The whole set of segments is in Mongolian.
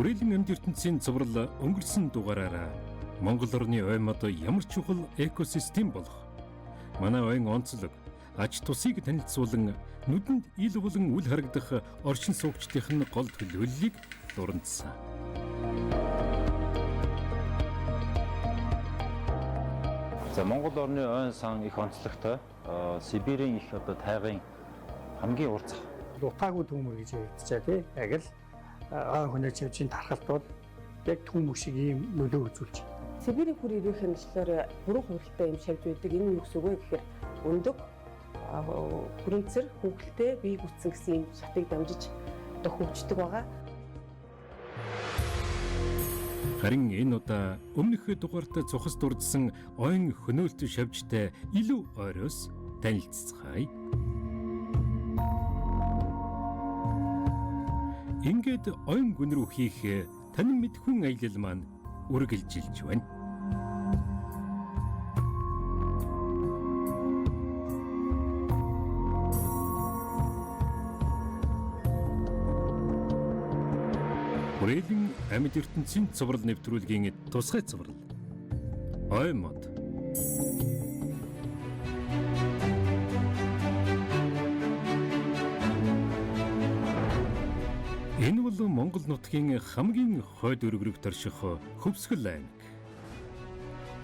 Хүрээлэн амьд ертөнцийн цуврал өнгөрсөн дугаараараа Монгол орны ой мод ямар чухал экосистем болох, манай ойн онцлог, ач тусыг танилцуулан нүдэнд ил болон үл харагдах оршин суугчдын гол төлөвлөлийг дурандсан. За Монгол орны ойн сан их онцлогтой, Сибирийн их тайгын хамгийн урт зах. Утаагүй төмөр гэж ярьдчаа тий. Яг л хөнөө чивжийн тархалт бол яг төмөр шиг ийм нөлөө үзүүлж байна. Сибирийн хүр ирээхэн болохоор буруу хувилттай юм шавж байдаг. Энэ юу гэсэн үг вэ гэхээр өндөг хүрэнцэр хүүхэлтэй бие гүцсэн гэсэн юм шатыг дамжиж хөгждөг байгаа. Харин энэ удаа өмнөх дугаарт цухас дурдсан ойн хөнөөлт шавжтай илүү ойроос танилццгаая. Ингээд ойн гүн рүү хийх танин мэдхүн аялал маань үргэлжилж байна. Хүрээлэн амьд ертөнцийн цуврал нэвтрүүлгийн тусгай цуврал. Ой мод. Энэ бол Монгол нутгийн хамгийн хойд өргөрөг торших Хөвсгөл аймаг.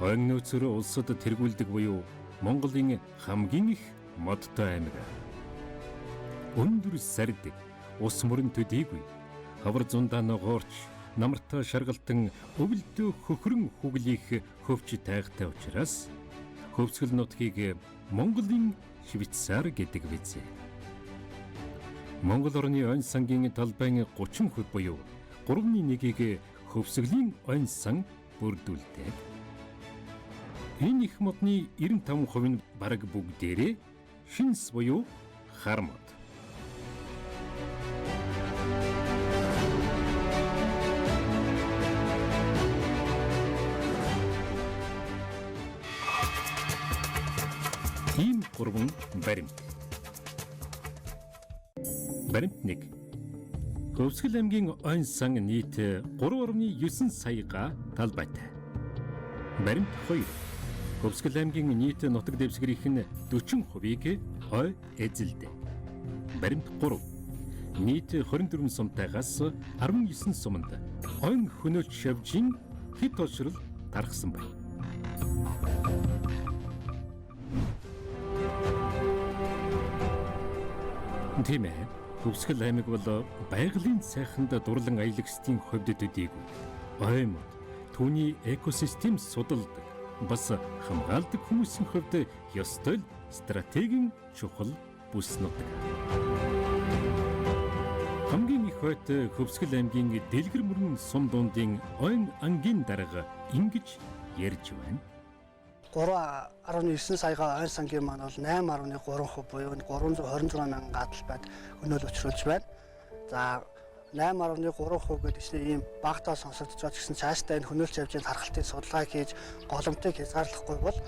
Ойн нөөцөөр улсад тэргүүлдэг буюу Монголын хамгийн их модтой аймаг. Өндөр сард, ус мөрөн төдийгүй, хавар зундаа ногоорч, намартай шаргалтан өвөлдөө хөхрөн хүглих хөвч тайгтай учраас Хөвсгөл нутгийг Монголын Швейцар гэдэг биз. Монгол орны ойн сангийн талбайн 30% буюу 3/1-ийг Хөвсгөлийн ойн сан бүрдүүлдэг. Энэ их модны 95% нь бараг бүгдээрээ шинс буюу хар мод. Ийм гурван баримт. Баримт 1. Хөвсгөл аймгийн ойн сан нийт 3.9 саяга талбайтай. Баримт 2. Хөвсгөл аймгийн нийт нутаг дэвсгэрийнх нь 40%-ийг ой эзэлдэг. Баримт 3. Нийт 24 сумтайгаас 19 суманд ойн хөнөөлт шавжийн хэд толшрол тархсан байна. Тийм ээ. Хөвсгөл аймаг бол байгалийн сайханд дурлан аялагчдын хувьд төдийгүй ой мод түүний экосистем судалдаг бас хамгаалдаг хүмүүсийн хувьд ёстой стратегийн чухал бүс нутаг. Хамгийн их хойд Хөвсгөл аймгийн дэлгэр мөрөн сум дундын ойн ангийн дарга ингэж ярьж байна. 3.9 саяга ойн сангийн маань бол 8.3% буюу 326 мянган гадалбайд хөнөөл учруулж байна. За 8.3% гэдэг чинь ийм багтаа сонсогдож байгаа гэсэн цаашдаа энэ хөнөөлч явжийн тархалтын судалгааг хийж голомтыг хязгаарлахгүй бол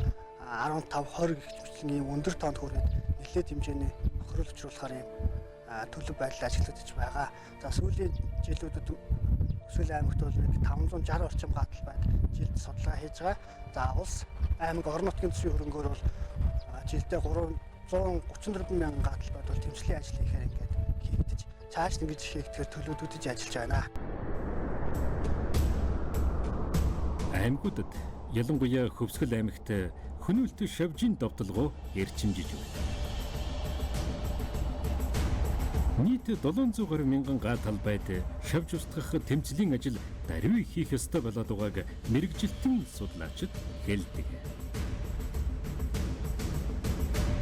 15-20 гэх мэтлэн ийм өндөр тоонд хүрээд нэлээд хэмжээний хөрөл учруулахаар ийм төлөв байдал ажиглагдаж байгаа. За сүүлийн жилүүдэд Хөвсгөл аймагт бол 560 орчим гадалбайд жилд судалгаа хийж байгаа. За улс аймаг орон нутгийн төсвийн хөрөнгөөр бол жилдээ 334 мянган гадалбайд бол тэмцлийн ажил хийхээр ингээд хийгдэж цааш ингэж хийгдэхээр төлөвлөгдөж ажиллаж байна. Аймагуудад ялангуяа Хөвсгөл аймагт хөнөөлт шавжийн довтлогоо эрчимжиж байна. Нийт 720 мянган га талбайд шавж устгах тэмцлийн ажил даруй хийх ёстой болоод байгааг мэрэгжилтэн судлаачид хэлдэг.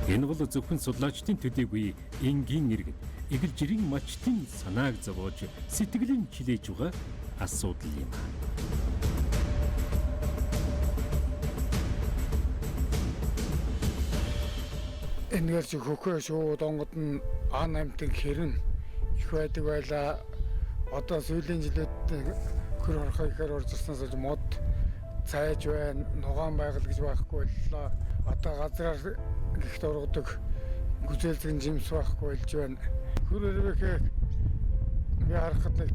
Энэ бол зөвхөн судлаачдын төдийгүй энгийн иргэн эгэлжирийн мачтын санааг зовоож сэтгэлийн чилээж байгаа асуудал юм. Энэгээр чи хөхөө шууд онгод нь А8-ын хэрэн их байдаг байлаа. Одоо сүүлийн жилүүд хөр хорхоо ихээр орж ирснээс болж мод цайж байна, нугаан байгаль гэж байхгүй боллоо. Одоо газраар гихт ургадаг гүзээлзгэн жимс байхгүй болж байна. Хөр өрөөхөө би харахад нэг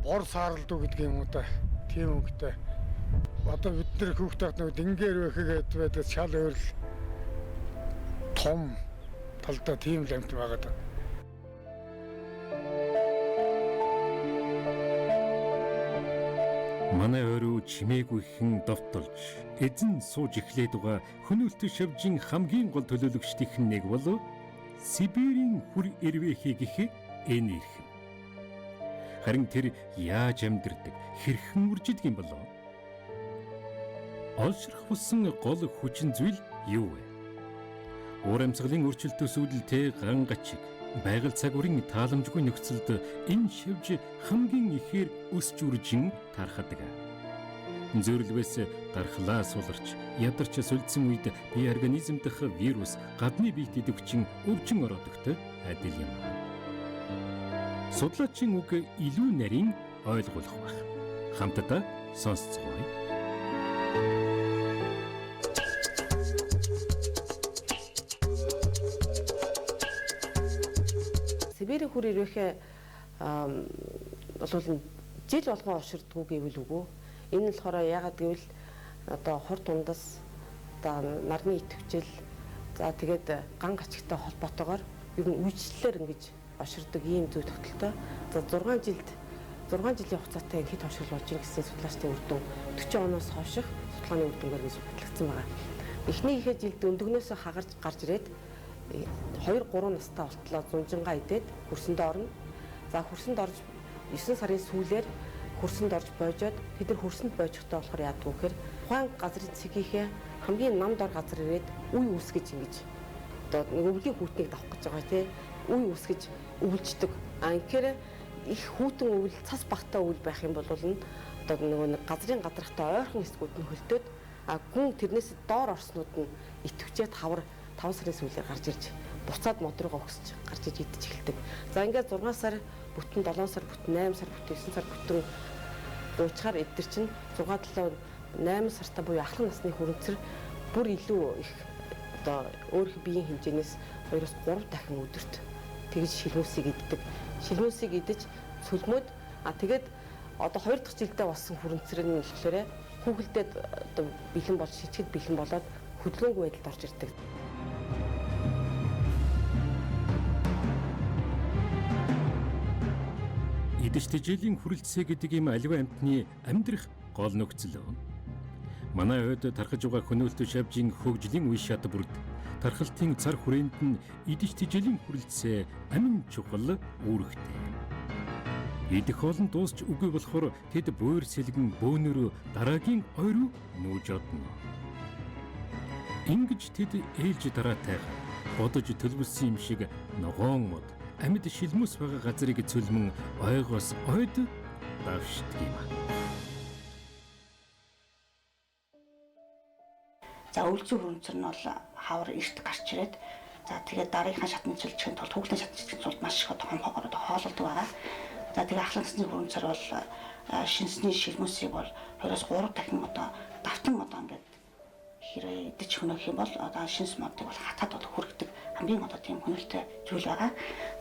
бор сааралдуу гэдэг юм уу та. Тийм үгтэй. Одоо бид нар хүүхдүүд нэг дингээр байхгээд байдаг шал өөрл том талдаа тийм л амт байгаа даа. Манай өөрөө чимээгүйхэн довтолж эзэн сууж эхлээд байгаа хөнөөлтөй шавжийн хамгийн гол төлөөлөгчдийн нэг бол Сибирийн хүр эрвэхий гэх энэ ирхэн. Харин тэр яаж амьдэрдэг, хэрхэн үржидэг юм болов? Олшрох болсон гол хүчин зүйл юу вэ? Уур амьсгалын өөрчлөлтөөс үүдэлтэй ган гачиг байгаль цагуурын тааламжгүй нөхцөлд энэ шавж хамгийн ихээр өсч үржин тархадаг. Зөрлөвөөс дархлаа суларч, ядарч сүлдсэн үед бие организм дахь вирус гадны биед идэвхчин өвчин ороодогтой адил юм. Судлаачийн үг илүү нарийн ойлгох байх. Хамтдаа сонсцгоё. Сибирийн хүр ирвэхэ бол жил болгон уширдгүү гэвэл үгүй. Энэ нь болохоор яагаад гэвэл одоо хор тундас одоо нарны идэвхжил за тэгээд ган гачигтай холбоотойгоор ер нь үйлчлэлээр ингэж оширдог ийм зүй тогтолтой. За 6 жилийн хугацаатай хэд оширл болж ийн гэсэн судлаачдын үр дүн 40 оноос хойших судалгааны үр дүнгээр гэж батлагдсан байгаа. Эхний ихэ жилд өндөгнөөс хагарч гарч ирээд 2-3 настай болтлоо зунжингаа идээд хөрсөнд орно. За хөрсөнд орж 9 сарын сүүлээр хөрсөнд орж боожоод тэд нар хөрсөнд боожохтой болохоор яадаг вэ гэхээр тухайн газрын цэгийнхээ хамгийн нам дор газар ирээд үе үсгэж ингэж одоо нэг өвлийн хүүтнийг давах гэж байгаа тий. Үе үсгэж өвлждөг. Инхээр их хүүтэн өвөл цас багтаа өвөл байх юм бол нь одоо нэг газрын гадрахтай ойрхон хэсгүүд нь хөлтөөд гүн тэрнээс доор орснууд нь итгэвчээд 5 сарын сүүлээр гарч ирж буцаад модоргоо өгсөж гарч иж идэж эхэлдэг. За ингээд 6 сар бүтэн 7 сар бүтэн 8 сар бүтэн 9 сар бүтэн уучгаар эдгэр чинь 6-7-8 сартаа буюу ахлах насны хүрэнцэр бүр илүү их одоо өөрийнх биеийн хэмжээнээс 2-3 дахин өдөрт тэгж шилмүсийг иддэг. Шилмүсийг идэж цөлмөд тэгээд одоо 2 дахь жилдээ болсон хүрэнцэр нь болохоор хүүхэлдээ одоо бэлэн болж шижгэд бэлэн болоод хөдөлгөөнгүй байдалд орж ирдэг. Идэж тэжээлийн хүрэлцээ гэдэг юм аливаа амьтны амьдрах гол нөхцөл. Манай ойд тархаж байгаа хөнөөлтөй шавжийн хөгжлийн үе шат бүрд тархалтын цар хүрээнд нь идэж тэжээлийн хүрэлцээ амин чухал үүрэгтэй. Идэх олон дуусч үгүй болохоор тэд буур сэлгэн бөөнөрөө дараагийн ой руу нүүж одно. Ингэж тэд ээлж дараатайгаар бодож төлөвлөсөн юм шиг ногоон мод амьд шилмүс байгаа газрыг цөлмөн ойгоос ойд давшдаг юм. За өвлцөн хүрэнцэр нь бол хавар эрт гарч ирээд за тэгээд дараагийнхаа шатны цөлжихийн тулд хүүхдийн шатны цөлжихийн тулд маш их хонхоогоор хоололдог байгаа. За тэгээд ахлах насны хүрэнцэр бол шинсний шилмүсийг бол 2-3 дахин одоо давтан одоо ингээд хэрэг идэж хөнөөх юм бол одоо шинс модыг бол хатаад бол хүргэдэг хамгийн одоо тийм хөнөөлтэй зүйл байгаа.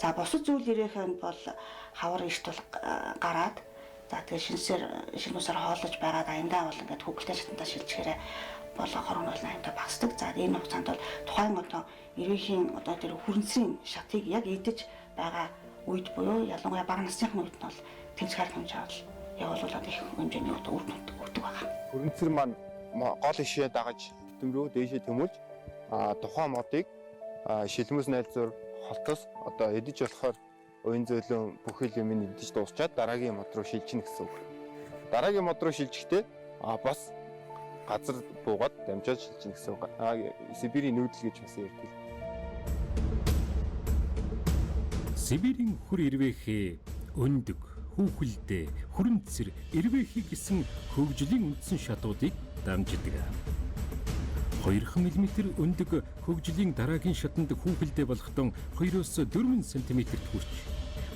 За бусад зүйл ирээхэн бол хавар эрт бол гараад за тэгээд шинсээр хооллож байгаад аяндаа бол ингээд хүүхдийн шатнаа шилжчихээрээ бол хорон бол аймтаа багсдаг. За энэ хугацаанд бол тухайн одоо эрүүхийн одоо тэр хүрэнцрийн шатыг яг идэж байгаа үед буюу ялангуяа бага насныхны үед нь бол тэнцэх харах хэмжээ явуулаад их хэмжээний одоо үр дүнд өгдөг байгаа. Хүрэнцэр маань гол ишээ дагаж хөтөмрөө дээшээ төмөлж тухайн модыг шилмэс найлзуур холтос одоо эдэж болохоор уян зөөлөн бүхэл юм эдэж дуусчаад дараагийн мод руу шилжинэ гэсэн үг. Дараагийн мод руу шилжихдээ бас газар буугаад дамжаад шилжинэ гэсэн үг. Сибирийн нүүдэл гэж бас ярьдаг. Сибирийн хүр эрвэхээ өндөг, хүүхэлдээ, хүрэнцэр, эрвэхий гэсэн хөгжлийн үндсэн шатуудыг дамждаг. 2 мм өндөг хөгжлийн дараагийн шатанд хүүхэлдээ болохдон 2-4 см хүрч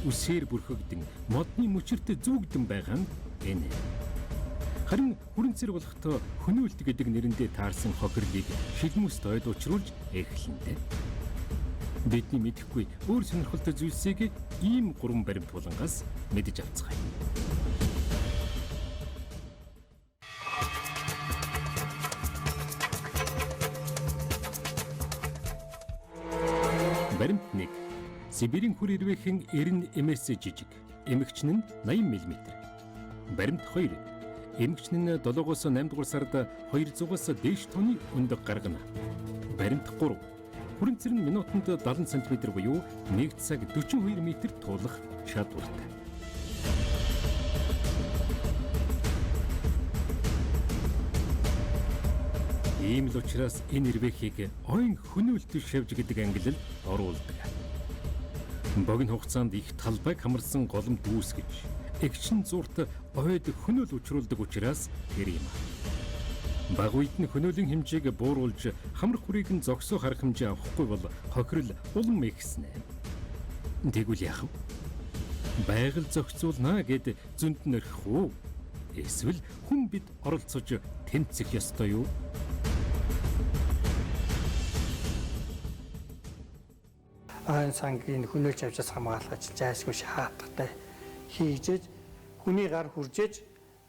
үсээр бүрхэгдэн модны мөчөрт зүүгдэн байгаа нь энэ. Харин хүрэнцэр болохдоо хөнөөлт гэдэг нэрэндээ таарсан хохирлыг шилмүст ойд учруулж эхлэнтэй. Бидний мэдэхгүй өөр сонирхолтой зүйлсийг ийм 3 баримт булангаас мэдэж авцгаая. Баримт 1. Сибирийн хүр ирвэхийн 90 ms жижиг. Эмэгчин нь 80 мм. Баримт 2. Эмэгчин нь 7-оос 8 дугаар сард 200-аас дээш тонны өндөр гаргана. Баримт 3. Хүрэнцэр нь минутанд 70 см буюу 1 цаг 42 м туулах чадвартай. Ийм л учраас энэ ирвэхийг ойн хөнөөлтөй шавж гэдэг ангиллал оруулдаг. Богино хугацаанд их талбайг хамарсан голом дүүсгэж, эгчин зуурт ойд хөнөөл учруулдаг учраас тэр юм. Бага үед нь хөнөөлийн хэмжээг бууруулж хамрах хүрийг нь зогсоо харах хэмжээ авахгүй бол хохирол улам ихснэ. Тэгвэл яах вэ? Байгаль зохицуулнаа гэд зөнд нөрөх үү? Эсвэл хүн бид оролцож тэмцэх ёстой юу? Айн сангийн хөнөөлж авчаас хамгаалах ажил зайлшгүй шаардлагатай хийж хүний гар хүржээж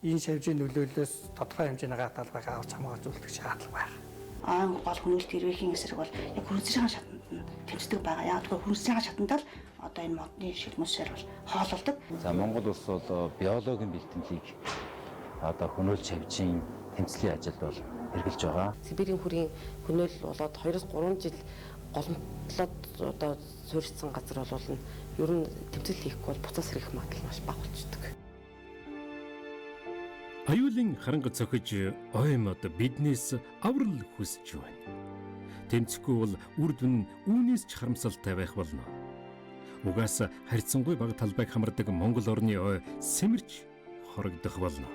энэ шавжийн нөлөөллөөс тодорхой хэмжээний гадаалбайг авч хамгаалж үлдэх шаардлага байна. Айн гол хөнөөлт ирвэхийн эсрэг бол яг хүрнцэрийн шатанд тэмцдэг байгаа. Яг тэгэхээр хүрнцэрийн шатанд л одоо энэ модны шилмүсээр бол хоололдог. За Монгол улс бол биологийн бэлтгэлийг одоо хөнөөлж шавжийн тэмцлийн ажилд бол хэрэгжилж байгаа. Сибирийн хүрийн хөнөөл болоод 2-3 жил голомтлоод одоо суурьсан газар бол ер нь тэмцэл хийхгүй бол буцаас ирэх магадлал маш бага болчихдог. Аюулын харанга цохиж оймод биднээс аврал хүсэж байна. Тэмцэхгүй бол үр дүн үүнээс ч харамсалтай байх болно. Угаасаа харьцангуй бага талбайг хамардаг Монгол орны ой сэмэрч хорогдох болно.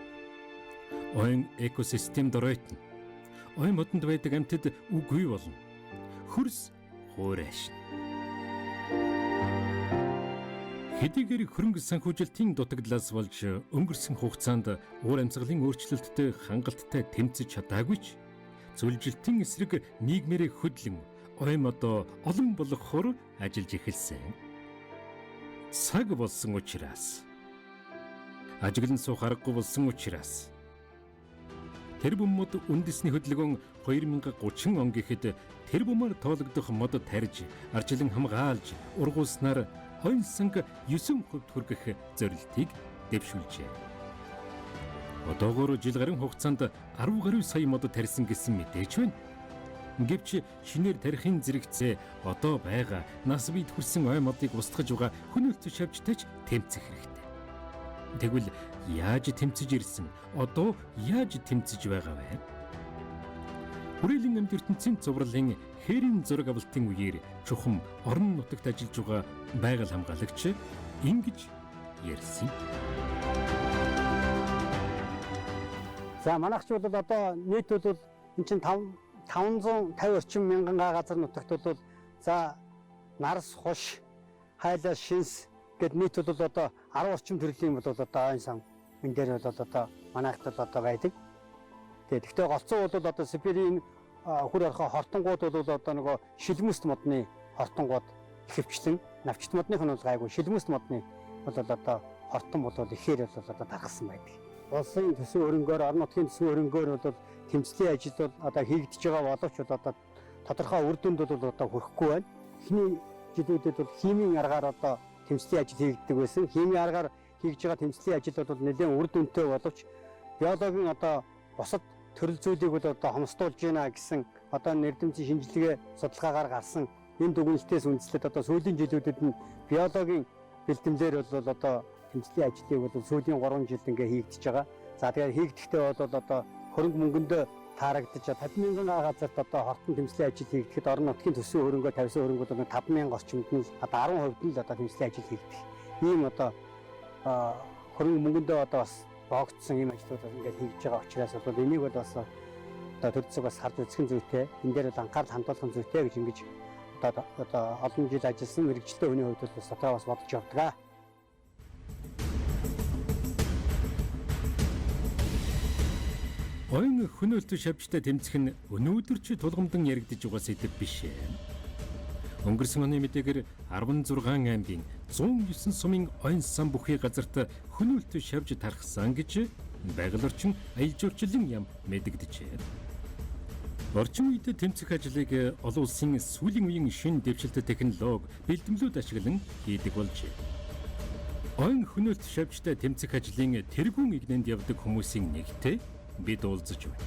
Ойн экосистем доройтно. Ой модонд байдаг амьтад үгүй болно. Хөрс хуурайш. Хэдийгээр хөрөнгө санхүүжилтийн дутагдлаас болж өнгөрсөн хугацаанд уур амьсгалын өөрчлөлттэй хангалттай тэмцэж чадаагүй ч зөвлөлтийн эсрэг нийгмээрээ хөдлөн ойм одоо олон болгохоор ажиллаж эхэлсэн. Цаг болсон учраас ажиглан суух аргагүй болсон учраас тэр бөмбөд үндэсний хөдөлгөөн 2030 он гэхэд тэр бөмбөр тоологдох мод тарьж, арчлан хамгаалж, ургуулснаар ойн санг 9% хүргэх зорилтыг дэвшүүлжээ. Одоогоор жил гаруй хугацаанд 10 гаруй сая мод тарьсан гэсэн мэдээж байна. Гэвч шинээр тарихын зэрэгцээ одоо байгаа нас бид хүрсэн ой модыг устгаж байгаа хөнөөлт шавжтайч тэмцэх хэрэгтэй. Тэгвэл яаж тэмцэж ирсэн? Одоо яаж тэмцэж байгаа вэ? Хүрээлэн амьд ертөнцийн цувралын хээрийн зураг авалтын үеэр чухам орон нутагт ажиллаж байгаа байгаль хамгаалагч ингэж ярьсан. За манайхч бол одоо нийт бол эн чинь 550 орчим мянган га газар нутагт бол за нарс хуш хайлаа шинс гэд нийт бол одоо 10 орчим төрлийн бол одоо айн сан энэ дээр бол одоо манайхд бол одоо байдаг. Тэгэхдээ голцоо бол одоо Сибирийн хүр орхоо хортонгууд бол одоо нөгөө шилмүст модны хортонгууд ихэвчлэн навчт модных нь бол гайгүй шилмүст модны бол одоо хортон бол ихээр бол одоо тархсан байдаг. Улсын төсвийн хөрөнгөөр орон нутгийн төсвийн хөрөнгөөр бол тэмцлийн ажил бол одоо хийгдэж байгаа боловч одоо тодорхой үр дүнд бол одоо хүрэхгүй байна. Эхний жилүүдэд бол химийн аргаар одоо тэмцлийн ажил хийгддэг байсан. Химийн аргаар хийж байгаа тэмцлийн ажил бол нэлээд үр дүнтэй боловч биологийн одоо бусад төрөл зүйлийг бол одоо хомсдуулж байна гэсэн одоо нэрдэмцийн шинжилгээ судалгаагаар гарсан энэ дүгнэлтээс үндэслээд одоо сүүлийн жилүүдэд нь биологийн бэлтгэлээр бол одоо тэмцлийн ажлыг бол сүүлийн 3 жилд ингээ хийгдэж байгаа. За тэгэхээр хийгдэхдээ бол одоо хөрөнгө мөнгөндөө таарагдаж 50,000 газарт одоо хортон тэмцлийн ажил хийгдэхэд орон нутгийн төсвийн хөрөнгөө тавьсан хөрөнгүүд бол 5,000 орчимд нь одоо 10% нь л одоо тэмцлийн ажил хийгдэх. Ийм одоо хөрөнгө мөнгөндөө одоо бас боогдсон ийм ажлууд ингээд хийж байгаа учраас бол энийг бол бас одоо төр зэг бас харж үзэх зүйтэй. Энэ дээр бол анхаарал хандуулах зүйтэй гэж ингэж одоо олон жил ажилласан мэрэгчлээ хүний хувьд бол бас одоо бас бодож явдаг. Ойн хөнөөлт шавжтай тэмцэх нь өнөөдөр ч тулгамдан яригдж байгаа сэдэв биш ээ. Өнгөрсөн оны мэдээгээр 16 аймгийн 109 сумын ойн сан бүхий газарт хөнөөлт шавж тархсан гэж байгаль орчин аялал жуулчлалын яам мэдэгдэжээ. Орчин үед тэмцэх ажлыг олон улсын сүүлийн үеийн шинэ дэвшилт технологи бэлтгэлүүд ашиглан хийдэг болжээ. Ойн хөнөөлт шавьжтай тэмцэх ажлын тэргүүн игнэнд явдаг хүмүүсийн нэгтэй бид уулзаж байна.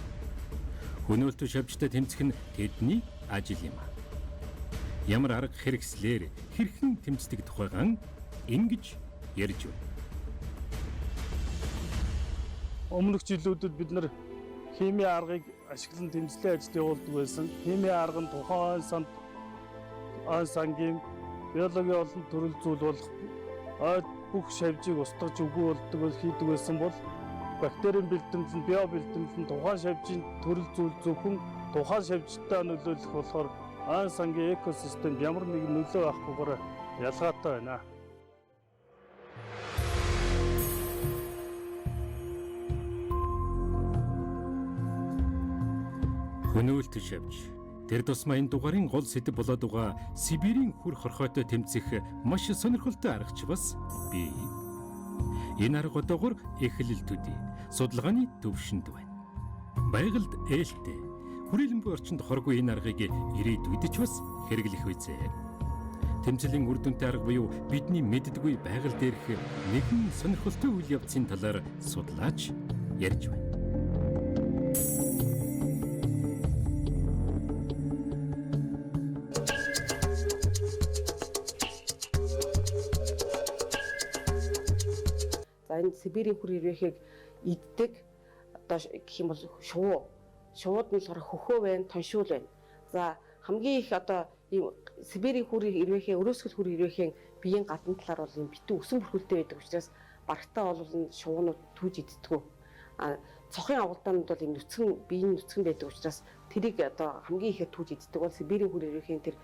Хөнөөлт шавьжтай тэмцэх нь тэдний ажил юм. Ямар арга хэрэгслэр хэрхэн тэмцдэг тухайгаан ингэж ярьж байна. Өмнөх жилүүдэд бид нар химийн аргыг ашиглан тэмцлийн ажил явуулдаг байсан. Химийн арга нь тухайн он сангийн биологийн олон төрөл зүйл болох бүх шавьжийг устгаж үгүй болдог хийдэг байсан бол бактерийн бэлтгэлд нь био бэлтгэлд нь тухайн шавьжийн төрөл зүйл зөвхөн тухайн шавьжтай нөлөөлөх болохоор он сангийн экосистемд ямар нэгэн нөлөө авахгүйгээр ялгаатай байна. Хөнөөлт шавьж тэр тусмаа энэ дугаарын гол сэдэв болоод байгаа Сибирийн хүр хорхойтой тэмцэх маш сонирхолтой аргач бас бий. Энэ арга одоогор эхлэл төдий судалгааны төвшөнд байна. Байгальд ээлтэй хүрээлэнгүй орчинд хоргүй энэ аргыг ирээдүйд ч бас хэрэглэх үзье. Тэмцлийн үр дүнтэй арга буюу бидний мэддэггүй байгаль дээрх нэгэн сонирхолтой үйл явцын талаар судлаач ярьж байна. Энэ Сибирийн хүр ирвэхийг иддэг одоо гэх юм бол шувууд нь болохоор хөхөө байна, тоншуул байна. За хамгийн их одоо ийм Сибирийн хүр ирвэхээ өрөөсгөл хүр ирвэхийн биеийн гадна талаар бол ийм битүү өсөн бүрхүүлтэй байдаг учраас барагтаа бол энэ шувуунууд түүж иддэггүй. Цохын авалдаанууд бол ийм биеийн нүцгэн байдаг учраас тэрийг одоо хамгийн ихээр түүж иддэг бол Сибирийн хүр ирвэхийн тэр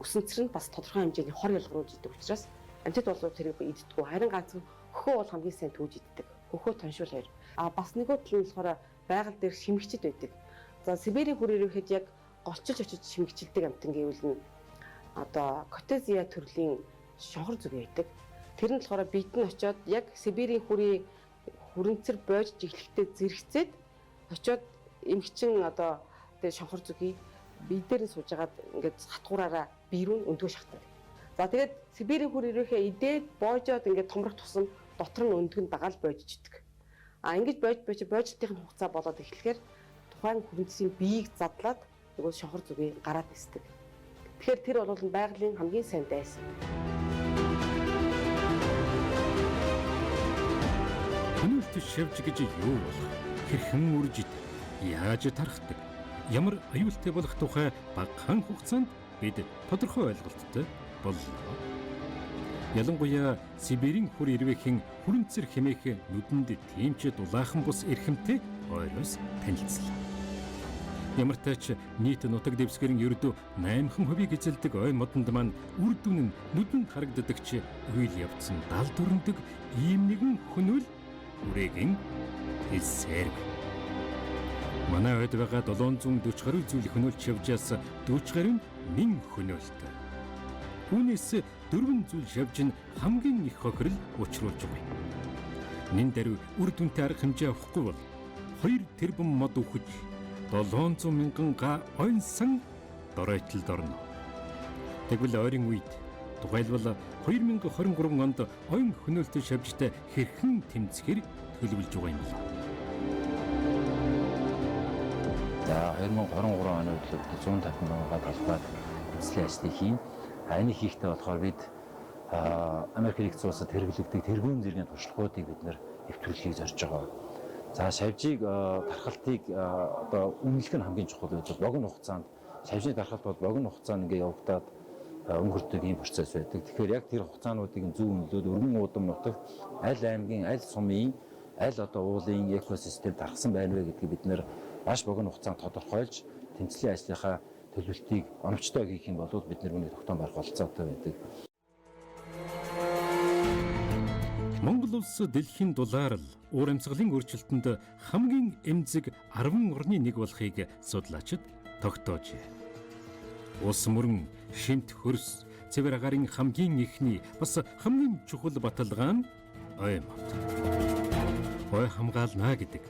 өсөнцөр нь бас тодорхой хэмжээний хор ялгаруулж идэг учраас амьтад бол тэрийг иддэггүй. Харин ганцхан хөхөө бол хамгийн сайн түүж иддэг. Хөхөө тоншуул хоёр. Бас нэгөө тал нь болохоор байгаль дээр шимэгчд байдаг. За Сибирийн хүр ирвэхэд яг голчилж очиж шимэгчилдэг амтан гэвэл нь одоо Котезия төрлийн шонхор зүг байдаг. Тэр нь болохоор бид нь очиод яг Сибирийн хүрийн хүрэнцэр боож жиглэхдээ зэрэгцээд очиод эмгчин одоо тэр шонхор зүгийг бие дээр нь сууж агаад ингээд хатгуураараа бие рүү өндгөө шахдаг. За тэгээд Сибирийн хүр ирвэхээ идээд боожоод ингээд томрох тусам дотор нь өндгөн дагаал боожждаг. Ингэж боожлтын хугацаа болоод эхлэхээр тухайн хүрэнцийн биеийг задлаад нөгөө шонхор зүгийг гараад нисдэг. Тэгэхээр тэр бол байгалийн хамгийн сайн дайсан. Хөнөөлт шавьж гэж юу болох? Хэрхэн үржид? Яаж тархдаг? Ямар аюултай болох тухай багахан хугацаанд бид тодорхой ойлголттой боллоо. Ялангуяа Сибирийн хүр ирвэхийн хүрэнцэр хэмээх нүдэнд тиймч дулаахан бус эрхэмтэй ойроос танилцлаа. Ямар ч нийт нутаг дэвсгэрийн ердөө 8% эзэлдэг ой модонд маань үр дүн нь нүдэнд харагддагч үйл явц нь далд өрнөдөг ийм нэгэн хөнөөл үрээгийн эсэрэг. Манай ойд байгаа 740 гаруй зүйл хөнөөлт шавьжаас 40 гаруй нь нэн хөнөөлт. Үүнээс 4 зүйл шавьж нь хамгийн их хохирол учруулж байна. Нэн даруй үр дүнтэй арга хэмжээ авахгүй бол 2 тэрбум мод өгч 700 мянган га ойнсан доройтолд орно. Тэгвэл ойрын үед тухайлбал 2023 онд ойн хөнөөлтөд шавьжтай хэрхэн тэмцэхэр төлөвлөж байгаа юм бол. За 2023 оны үед 150 мянга талбайд тэмцлийн ажлыг хийн. Энэ хийхдээ болохоор бид Америк нэгдсэн улсад хэрэглэгдэх тэргүүн зэргийн туршлагуудыг бид нэр нэвтрүүлэхийг зорж байгаа. За шавьжийг тархалтыг одоо үнэлэх нь хамгийн чухал байдаг. Богино хугацаанд шавьжийн тархалт бол богино хугацаанд ингээ явагдаад өнгөрдөг ийм процесс байдаг. Тэгэхээр яг тэр хугацаануудыг зөв үнэлээд өргөн уудам нутагт аль аймгийн, аль сумын, аль одоо уулын экосистем тархсан байна вэ гэдгийг бид нэр маш богино хугацаанд тодорхойлж тэмцлийн ажлынхаа төлөвлөлтийг оновчтой хийх юм бол бид нэр үүнийг тогтоон барих болцоотой байдаг. Монгол улс дэлхийн дулаарл уур амьсгалын өөрчлөлтөнд хамгийн эмзэг 10 орны нэг болохыг судлаачид тогтоожээ. Улс мөрөн, шимт хөрс, цэвэр агарын хамгийн ихний бас хамгийн чухал баталгаа нь ой мод. Ой хамгаална гэдэг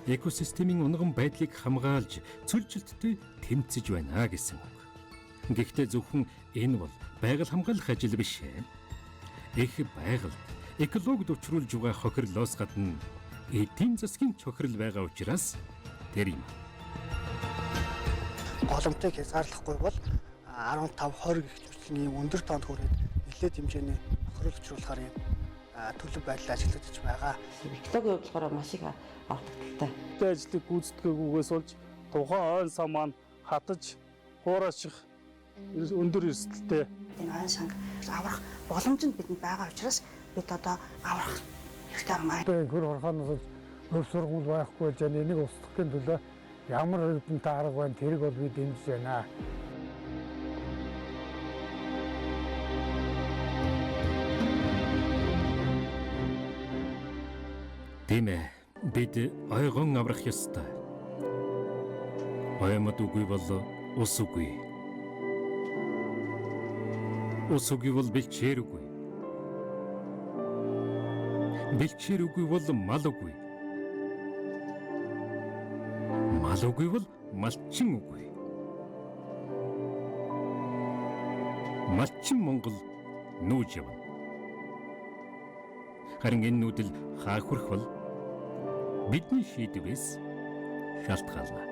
экосистемийн унган байдлыг хамгаалж цөлжилттэй тэмцэж байна гэсэн үг. Гэхдээ зөвхөн энэ бол байгаль хамгаалах ажил биш ээ. Их байгальд экологид учруулж байгаа хохирлоос гадна эдийн засгийн чухал байгаа учраас тэр юм. Голомтыг хязгаарлахгүй бол 15-20 гэх хүртэл ийм өндөр тоонд хүрээд нэлээд хэмжээний хохирол учруулахаар ийм төлөв байдал ажиглагдаж байгаа. Экологийн хувьд болохоор маш их алдагдaltaй. Тэ ажлыг гүйцэтгэхгүйгээс болж тухайн ойн сан маань хатаж хуурайчих өндөр эрсдэлтэй. Энэ ойн санг аврах боломж нь бидэнд байгаа учраас бид одоо аврах хэрэгтэй юм аа. Одоо хөр хорхоноос өв сургууль байхгүй байж энийг устгахын төлөө ямар хэдэнтэй арга байна тэрийг бол би дэмжиж байна. Тийм ээ. Бид ойгон аврах ёстой. Оймод үгүй бол ус үгүй. Ус үгүй бол бэлчээр үгүй. Бэлчээр үгүй бол мал үгүй. Мал үгүй бол малчин үгүй. Малчин Монгол нүүж явна. Харин энэ нүүдэл хаа хүрэх бол бидний шийдвэрээс шалтгаална.